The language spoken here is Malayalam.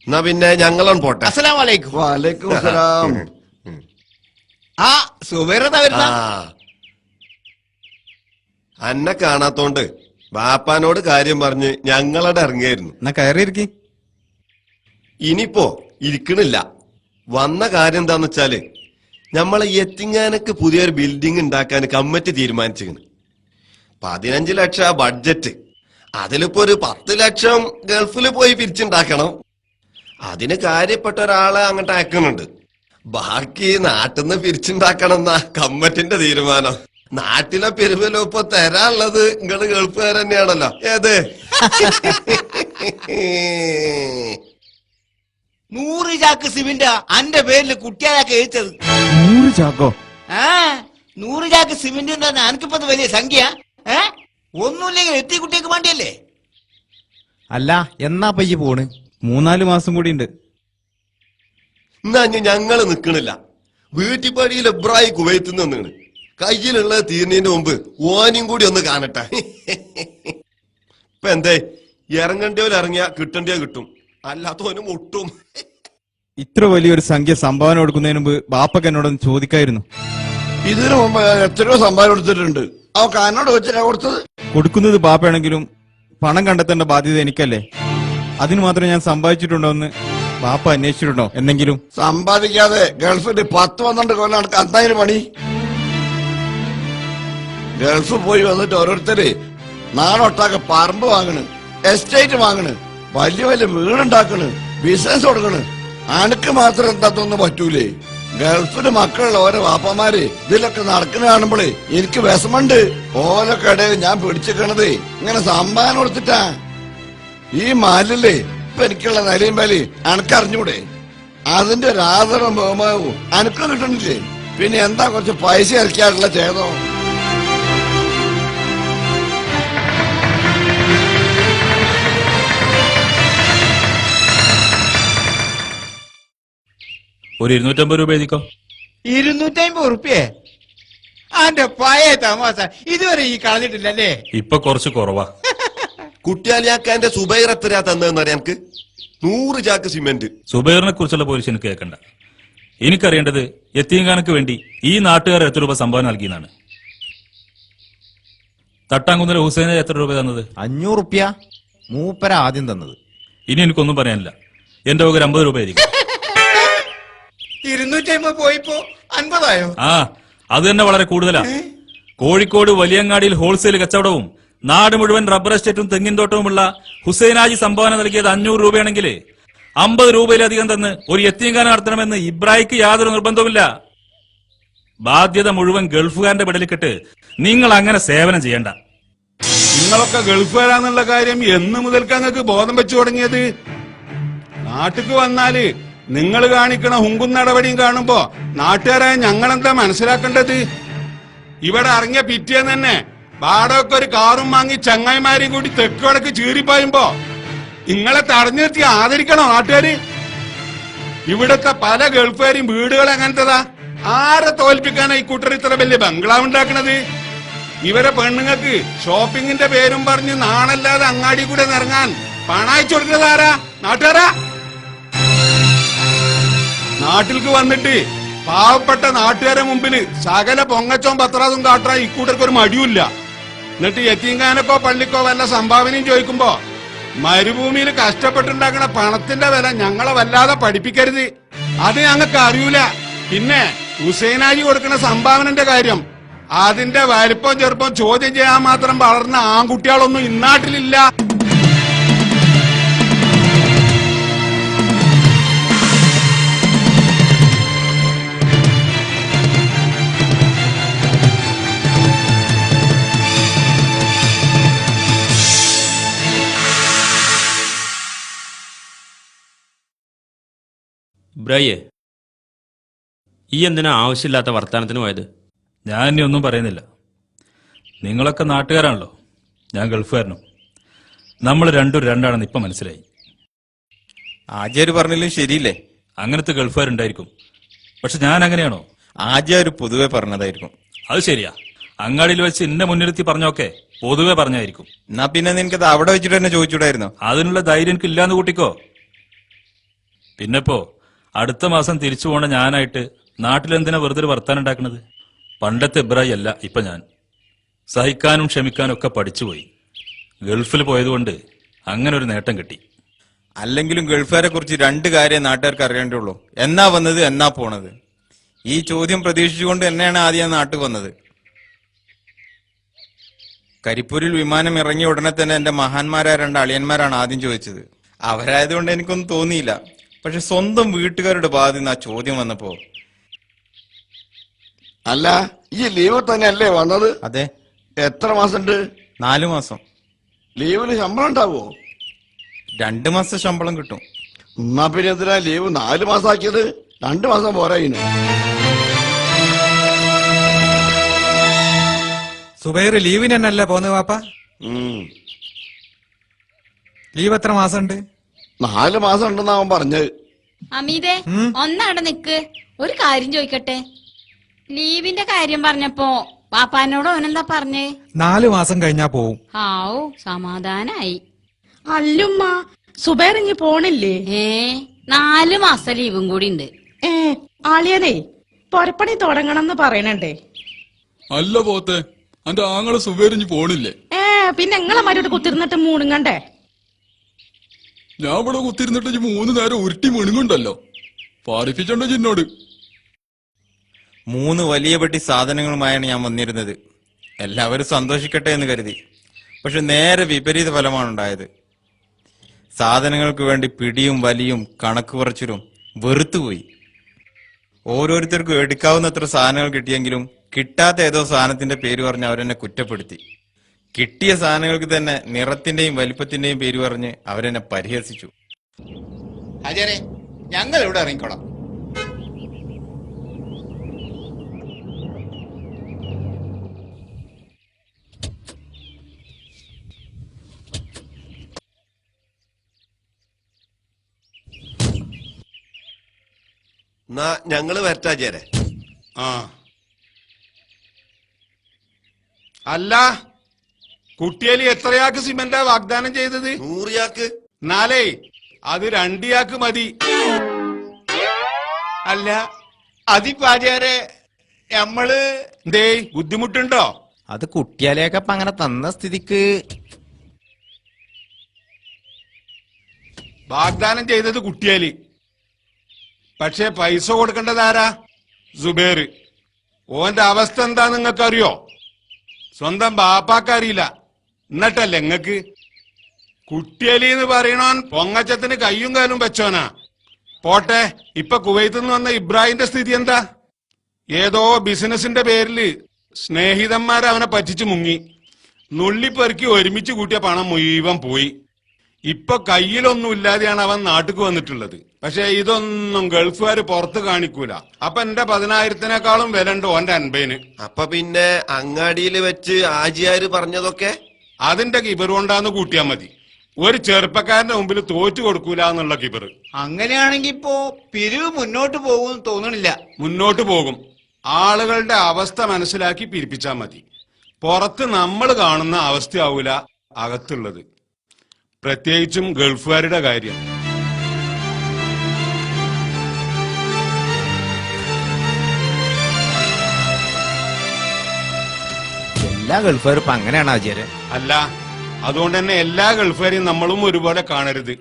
എന്നാ പിന്നെ ഞങ്ങളും പോട്ടെ. അസ്സലാമു അലൈക്കും. വലൈക്കും സലാം. ആ സുബൈറതാ വരുന്ന. അന്നെ കാണാത്തോണ്ട് ബാപ്പാനോട് കാര്യം പറഞ്ഞ് ഞങ്ങളടെ ഇറങ്ങിയായിരുന്നു. എന്നാ കയറിയിരിക്കി. ഇനിയിപ്പോ ഇരിക്കണില്ല. വന്ന കാര്യം എന്താന്ന് വെച്ചാല് നമ്മളെ യത്തിങ്ങാനക്ക് പുതിയൊരു ബിൽഡിംഗ് ഉണ്ടാക്കാൻ കമ്മിറ്റി തീരുമാനിച്ചിരുന്നു. 15 ലക്ഷം ബഡ്ജറ്റ്. അതിലിപ്പോ ഒരു 10 ലക്ഷം ഗൾഫിൽ പോയി പിരിച്ചുണ്ടാക്കണം. അതിന് കാര്യപ്പെട്ട ഒരാളെ അങ്ങോട്ട് അയക്കുന്നുണ്ട്. ബാക്കി നാട്ടിൽ നിന്ന് പിരിച്ചുണ്ടാക്കണം എന്നാ കമ്മിറ്റിന്റെ തീരുമാനം. നാട്ടിലെ പെരുമലോ ഇപ്പൊ തരാനുള്ളത് നിങ്ങള് ഗൾഫുകാർ തന്നെയാണല്ലോ. ഏത് 100 ചാക്ക് സിമെന്റ് അന്റെ പേരിൽ കുട്ടിയാളൊക്കെ എഴുത്തത്. 100 ചാക്കോ? 100 ചാക്ക് സിമെന്റ് എന്ന് പറഞ്ഞാൽ എനിക്കിപ്പത് വലിയ സംഖ്യ. ഒന്നുമില്ലെങ്കിൽ എത്തി കുട്ടിയൊക്കെ വേണ്ടിയല്ലേ? അല്ല, എന്നാ പയ്യ പോണ്? 3-4 മാസം കൂടി ഉണ്ട്. എന്നാ ഞങ്ങള് നിക്കണില്ല. വീട്ടിപ്പടിയിൽ എബ്രായി കുവൈത്ത് നിന്നാണ്. കയ്യിലുള്ള തീർന്നതിന്റെ മുമ്പ് ഓനും കൂടി ഒന്ന് കാണട്ടെ. ഇപ്പൊ എന്തേ ഇറങ്ങണ്ടിയോല് ഇറങ്ങിയാ കിട്ടണ്ടിയോ കിട്ടും, അല്ലാത്തോനും ഒട്ടും. ഇത്ര വലിയൊരു സംഖ്യ സംഭാവന കൊടുക്കുന്നതിന് മുമ്പ് ബാപ്പക്ക് എന്നോടൊന്ന് ചോദിക്കായിരുന്നു. ഇതിനു മുമ്പ് എത്രയോ സംഭാവന കൊടുത്തിട്ടുണ്ട്. അവ കാനോട് വെച്ചിട്ടാ കൊടുത്തത്. കൊടുക്കുന്നത് ബാപ്പയാണെങ്കിലും പണം കണ്ടെത്തേണ്ട ബാധ്യത എനിക്കല്ലേ. അതിന് മാത്രം ഞാൻ സമ്പാദിച്ചിട്ടുണ്ടോ എന്ന് ബാപ്പ അന്വേഷിച്ചിട്ടുണ്ടോ എന്തെങ്കിലും? സമ്പാദിക്കാതെ ഗൾഫിൽ 10-12 കൊല്ലം നടക്കാൻ എന്തായാലും പണി. ഗൾഫ് പോയി വന്നിട്ട് ഓരോരുത്തര് നാടൊട്ടാക്കെ പറമ്പ് വാങ്ങണ്, എസ്റ്റേറ്റ് വാങ്ങണ്, വലിയ വലിയ വീടുണ്ടാക്കണ്, ബിസിനസ് കൊടുക്കണ്. അനക്ക് മാത്രം എന്താത്തൊന്നും പറ്റൂലേ? ഗൾഫില് മക്കളുള്ള ഓരോ വാപ്പമാര് ഇതിലൊക്കെ നടക്കുന്ന കാണുമ്പോളേ എനിക്ക് വിഷമുണ്ട്. ഓലൊക്കെ ഇടയിൽ ഞാൻ പിടിച്ചിക്കണതേ ഇങ്ങനെ സംഭാവന കൊടുത്തിട്ടാ. ഈ മാലില്ലേ ഇപ്പൊ എനിക്കുള്ള നിലയും വില അനക്കറിഞ്ഞൂടെ? അതിന്റെ ഒരു ആദരവും ബഹുമാനവും അനക്കും കിട്ടണില്ലേ? പിന്നെ എന്താ കുറച്ച് പൈസ ഇറക്കിയായിട്ടുള്ള ചേതോ? ഒരു 250 രൂപ എഴുതിക്കോ. 250 ഉറുപ്പ്യേ? അന്റെ പഴയ തമാശ ഇതുവരെ ഈ കളഞ്ഞിട്ടില്ലല്ലേ? ഇപ്പൊ കുറച്ച് കുറവാ. കുട്ടിയാലിയാക്കാന്റെ സുബൈർ എത്രയാ തന്നതെന്നറിയാം എനിക്ക്? 100 ചാക്ക് സിമെന്റ്. സുബൈറിനെ കുറിച്ചുള്ള പോലീസ് എനിക്ക് കേൾക്കണ്ട. എനിക്കറിയേണ്ടത് യത്തീംഖാനക്ക് വേണ്ടി ഈ നാട്ടുകാർ എത്ര രൂപ സംഭാവന നൽകിയെന്നാണ്. തട്ടാങ്കുന്നര ഹുസൈനെ എത്ര രൂപ തന്നത്? 500 റുപ്യ മൂപ്പര ആദ്യം തന്നത്. ഇനി എനിക്കൊന്നും പറയാനില്ല. എന്റെ വക 50 രൂപ ആയിരിക്കും. 250 പോയിപ്പോ 50 ആയോ? ആ, അത് തന്നെ വളരെ കൂടുതലാ. കോഴിക്കോട് വലിയങ്ങാടിയിൽ ഹോൾസെയിൽ കച്ചവടവും നാട് മുഴുവൻ റബ്ബർ എസ്റ്റേറ്റും തെങ്ങിൻതോട്ടവുമുള്ള ഹുസൈനാജി സംഭാവന നൽകിയത് 500 രൂപയാണെങ്കിൽ 50 രൂപയിലധികം തന്ന് ഒരു യത്തീംഖാന നടത്തണമെന്ന് ഇബ്രാഹിക്ക് യാതൊരു നിർബന്ധവുമില്ല. ബാധ്യത മുഴുവൻ ഗൾഫുകാരന്റെ പെടലിക്കിട്ട് നിങ്ങൾ അങ്ങനെ സേവനം ചെയ്യണ്ട. നിങ്ങളൊക്കെ ഗൾഫുകാരാന്നുള്ള കാര്യം എന്ന് മുതൽക്ക് അങ്ങക്ക് ബോധം വെച്ചു തുടങ്ങിയത്? നാട്ടിക്ക് വന്നാല് നിങ്ങൾ കാണിക്കണ ഹുങ്കും നടപടിയും കാണുമ്പോ നാട്ടുകാരായ ഞങ്ങളെന്താ മനസ്സിലാക്കേണ്ടത്? ഇവിടെ ഇറങ്ങിയ പിറ്റേന്ന് തന്നെ വാടകയ്ക്ക് ഒരു കാറും വാങ്ങി ചങ്ങായിമാരെയും കൂടി തെക്ക് വടക്ക് ചീറിപ്പായുമ്പോ നിങ്ങളെ തടഞ്ഞു നിർത്തി ആദരിക്കണോ നാട്ടുകാര്? ഇവിടത്തെ പല ഗൾഫുകാരും വീടുകൾ എങ്ങനത്തതാ? ആരെ തോൽപ്പിക്കാനാ ഈ കൂട്ടർ ഇത്ര വലിയ ബംഗ്ലാവ് ഉണ്ടാക്കണത്? ഇവരെ പെണ്ണുങ്ങൾക്ക് ഷോപ്പിങ്ങിന്റെ പേരും പറഞ്ഞ് നാണല്ലാതെ അങ്ങാടി കൂടെ നിറങ്ങാൻ പണയച്ചു കൊടുക്കുന്നത് ആരാ? നാട്ടുകാരാ? നാട്ടിലേക്ക് വന്നിട്ട് പാവപ്പെട്ട നാട്ടുകാരെ മുമ്പിൽ സകല പൊങ്ങച്ചോം പത്രാതും കാട്ടാൻ ഇക്കൂട്ടർക്ക് ഒരു മടിയുമില്ല. എന്നിട്ട് യത്തീംഖാനക്കോ പള്ളിക്കോ വല്ല സംഭാവനയും ചോദിക്കുമ്പോ മരുഭൂമിയിൽ കഷ്ടപ്പെട്ടുണ്ടാക്കുന്ന പണത്തിന്റെ വില ഞങ്ങളെ വല്ലാതെ പഠിപ്പിക്കരുത്, അത് ഞങ്ങൾക്ക് അറിയൂല. പിന്നെ ഹുസൈനാജി കൊടുക്കുന്ന സംഭാവനന്റെ കാര്യം, അതിന്റെ വലിപ്പം ചെറുപ്പം ചോദ്യം ചെയ്യാൻ മാത്രം വളർന്ന ആൺകുട്ടികളൊന്നും ഇന്നാട്ടിലില്ല. ബ്രയെ, ഈ എന്തിനാ ആവശ്യമില്ലാത്ത വർത്തമാനത്തിന് പോയത്? ഞാൻ ഇനി ഒന്നും പറയുന്നില്ല. നിങ്ങളൊക്കെ നാട്ടുകാരാണല്ലോ, ഞാൻ ഗൾഫുകാരനും. നമ്മൾ രണ്ടും രണ്ടാണെന്ന് ഇപ്പൊ മനസ്സിലായി. ആചാര് പറഞ്ഞാലും ശരിയില്ലേ? അങ്ങനത്തെ ഗൾഫുകാരുണ്ടായിരിക്കും. പക്ഷെ ഞാൻ അങ്ങനെയാണോ? ആചാര് പൊതുവെ പറഞ്ഞതായിരിക്കും. അത് ശരിയാ. അങ്ങാടിയിൽ വെച്ച് എന്നെ മുൻനിർത്തി പറഞ്ഞൊക്കെ പൊതുവെ പറഞ്ഞായിരിക്കും. എന്നാ പിന്നെ നിനക്കത് അവിടെ വെച്ചിട്ട് തന്നെ ചോദിച്ചൂടായിരുന്നോ? അതിനുള്ള ധൈര്യം എനിക്ക് ഇല്ലാന്ന് കൂട്ടിക്കോ. പിന്നെപ്പോ അടുത്ത മാസം തിരിച്ചു പോണ ഞാനായിട്ട് നാട്ടിലെന്തിനാ വെറുതെ ഒരു വർത്താനം ഉണ്ടാക്കണത്? പണ്ടത്തെ ഇബ്രാഹിം അല്ല ഇപ്പൊ ഞാൻ. സഹിക്കാനും ക്ഷമിക്കാനും ഒക്കെ പഠിച്ചുപോയി. ഗൾഫിൽ പോയതുകൊണ്ട് അങ്ങനെ ഒരു നേട്ടം കിട്ടി. അല്ലെങ്കിലും ഗൾഫുകാരെ കുറിച്ച് രണ്ട് കാര്യം നാട്ടുകാർക്ക് അറിയേണ്ടുള്ളൂ: എന്നാ വന്നത്, എന്നാ പോണത്. ഈ ചോദ്യം പ്രതീക്ഷിച്ചുകൊണ്ട് തന്നെയാണ് ആദ്യം നാട്ടിൽ വന്നത്. കരിപ്പൂരിൽ വിമാനം ഇറങ്ങിയ ഉടനെ തന്നെ എന്റെ മഹാന്മാരായ 2 അളിയന്മാരാണ് ആദ്യം ചോദിച്ചത്. അവരായതുകൊണ്ട് എനിക്കൊന്നും തോന്നിയില്ല. പക്ഷെ സ്വന്തം വീട്ടുകാരുടെ ഭാഗത്ത് നിന്ന് ആ ചോദ്യം വന്നപ്പോ, അല്ല, ഈ ലീവ് തന്നെയല്ലേ വന്നത്? അതെ, എത്ര മാസമുണ്ട്? 4 മാസം. ലീവിന് ശമ്പളം ഉണ്ടാവോ? 2 മാസം ശമ്പളം കിട്ടും. എന്നാ പിന്നെ എന്തിനാ ലീവ് 4 മാസാക്കിയത്? 2 മാസം പോരാ ഇതിന്. സുബൈർ ലീവിന് തന്നെയല്ലേ പോന്നത് വാപ്പ? ലീവ് എത്ര മാസം ഉണ്ട്? 4 മാസം ഉണ്ടെന്നാ അവൻ പറഞ്ഞത്. അമീതേ, ഒന്നവിടെ നിക്ക്, ഒരു കാര്യം ചോദിക്കട്ടെ. ലീവിന്റെ കാര്യം പറഞ്ഞപ്പോ പാപ്പാനോട് ഓനെന്താ പറഞ്ഞേ? 4 മാസം കഴിഞ്ഞാ പോവും. ആവൂ, സമാധാനായി. അല്ലുമ്മ, സുബൈർ ഇനി പോണില്ലേ? 4 മാസം ലീവും കൂടി ഉണ്ട്. ആളിയനെ പൊരപ്പണി തുടങ്ങണമെന്ന് പറയണണ്ടേ? അല്ല പോത്തെ, അന്റെ ആങ്ങളെ സുബേരിഞ്ഞ് പോണില്ലേ? പിന്നെ നിങ്ങളെ മരോട് കുത്തിരുന്നിട്ട് മൂണുങ്ങണ്ടേ? ഞാൻ ഇവിടെ കുത്തിരുന്നിട്ട് 3 നേരം ഉരുട്ടി മിണുങ്ങുണ്ടല്ലോ. പാറിപ്പിച്ചോണ്ട ചിന്നോട്. 3 വലിയ പെട്ടി സാധനങ്ങളുമായാണ് ഞാൻ വന്നിരുന്നത്. എല്ലാവരും സന്തോഷിക്കട്ടെ എന്ന് കരുതി. പക്ഷെ നേരെ വിപരീത ഫലമാണ് ഉണ്ടായത്. സാധനങ്ങൾക്ക് വേണ്ടി പിടിയും വലിയും കണക്ക് കുറച്ചിലും വെറുത്തുപോയി. ഓരോരുത്തർക്കും എടുക്കാവുന്നത്ര സാധനങ്ങൾ കിട്ടിയെങ്കിലും കിട്ടാത്ത ഏതോ സാധനത്തിന്റെ പേര് പറഞ്ഞ് അവരെന്നെ കുറ്റപ്പെടുത്തി. കിട്ടിയ സാധനങ്ങൾക്ക് തന്നെ നിറത്തിന്റെയും വലിപ്പത്തിന്റെയും പേര് പറഞ്ഞ് അവരെന്നെ പരിഹസിച്ചു. ഹാജരെ, ഞങ്ങൾ ഇവിടെ ഇറങ്ങിക്കോളാം. എന്നാ ഞങ്ങള് വരട്ടാചേരെ. ആ അല്ല, കുട്ടിയേലി എത്രയാക്ക് സിമന്റാ വാഗ്ദാനം ചെയ്തത്? 100 ചാക്ക്. എന്നാലേ അത് 2 ചാക്ക് മതി. അല്ല, അതിപ്പാചാരെ നമ്മള് എന്തേ ബുദ്ധിമുട്ടുണ്ടോ? അത് കുട്ടിയാലെയൊക്കെ അങ്ങനെ തന്ന സ്ഥിതിക്ക് വാഗ്ദാനം ചെയ്തത് കുട്ടിയേലി. പക്ഷെ പൈസ കൊടുക്കേണ്ടതാരാ? സുബേർ. ഓന്റെ അവസ്ഥ എന്താ നിങ്ങൾക്കറിയോ? സ്വന്തം ബാപ്പാക്കറിയില്ല, എന്നിട്ടല്ലേ നിങ്ങക്ക്? കുട്ടിയേലി എന്ന് പറയണോൻ പൊങ്ങച്ചത്തിന് കയ്യും കാലും വെച്ചോനാ. പോട്ടെ, ഇപ്പൊ കുവൈത്തിൽ നിന്ന് വന്ന ഇബ്രാഹിമിന്റെ സ്ഥിതി എന്താ? ഏതോ ബിസിനസിന്റെ പേരില് സ്നേഹിതന്മാരെ അവനെ പറ്റിച്ചു മുങ്ങി. നുള്ളിപ്പെറുക്കി ഒരുമിച്ച് കൂട്ടിയ പണം മുഴുവൻ പോയി. ഇപ്പൊ കയ്യിലൊന്നും ഇല്ലാതെയാണ് അവൻ നാട്ടിക്ക് വന്നിട്ടുള്ളത്. പക്ഷെ ഇതൊന്നും ഗൾഫുകാര് പുറത്ത് കാണിക്കൂല. അപ്പൊ എന്റെ 10,000-നേക്കാളും വില ഉണ്ട് ഓന്റെ 50-ന്. അപ്പൊ പിന്നെ അങ്ങാടിയിൽ വെച്ച് ആജിയാര് പറഞ്ഞതൊക്കെ അതിന്റെ കിബർ കൊണ്ടാന്ന് കൂട്ടിയാ മതി. ഒരു ചെറുപ്പക്കാരന്റെ മുമ്പിൽ തോറ്റു കൊടുക്കൂല എന്നുള്ള കിബർ. അങ്ങനെയാണെങ്കി ഇപ്പോ പിരിവ് മുന്നോട്ട് പോകും തോന്നണില്ല. മുന്നോട്ട് പോകും. ആളുകളുടെ അവസ്ഥ മനസ്സിലാക്കി പിരിപ്പിച്ചാ മതി. പുറത്ത് നമ്മൾ കാണുന്ന അവസ്ഥയാവൂല അകത്തുള്ളത്. പ്രത്യേകിച്ചും ഗൾഫുകാരുടെ കാര്യം. എല്ലാ ഗൾഫുകാരും ഇപ്പൊ അങ്ങനെയാണ് ആചാര്യ. അല്ല, അതുകൊണ്ട് തന്നെ എല്ലാ ഗൾഫുകാരെയും നമ്മളും ഒരുപോലെ കാണരുത്.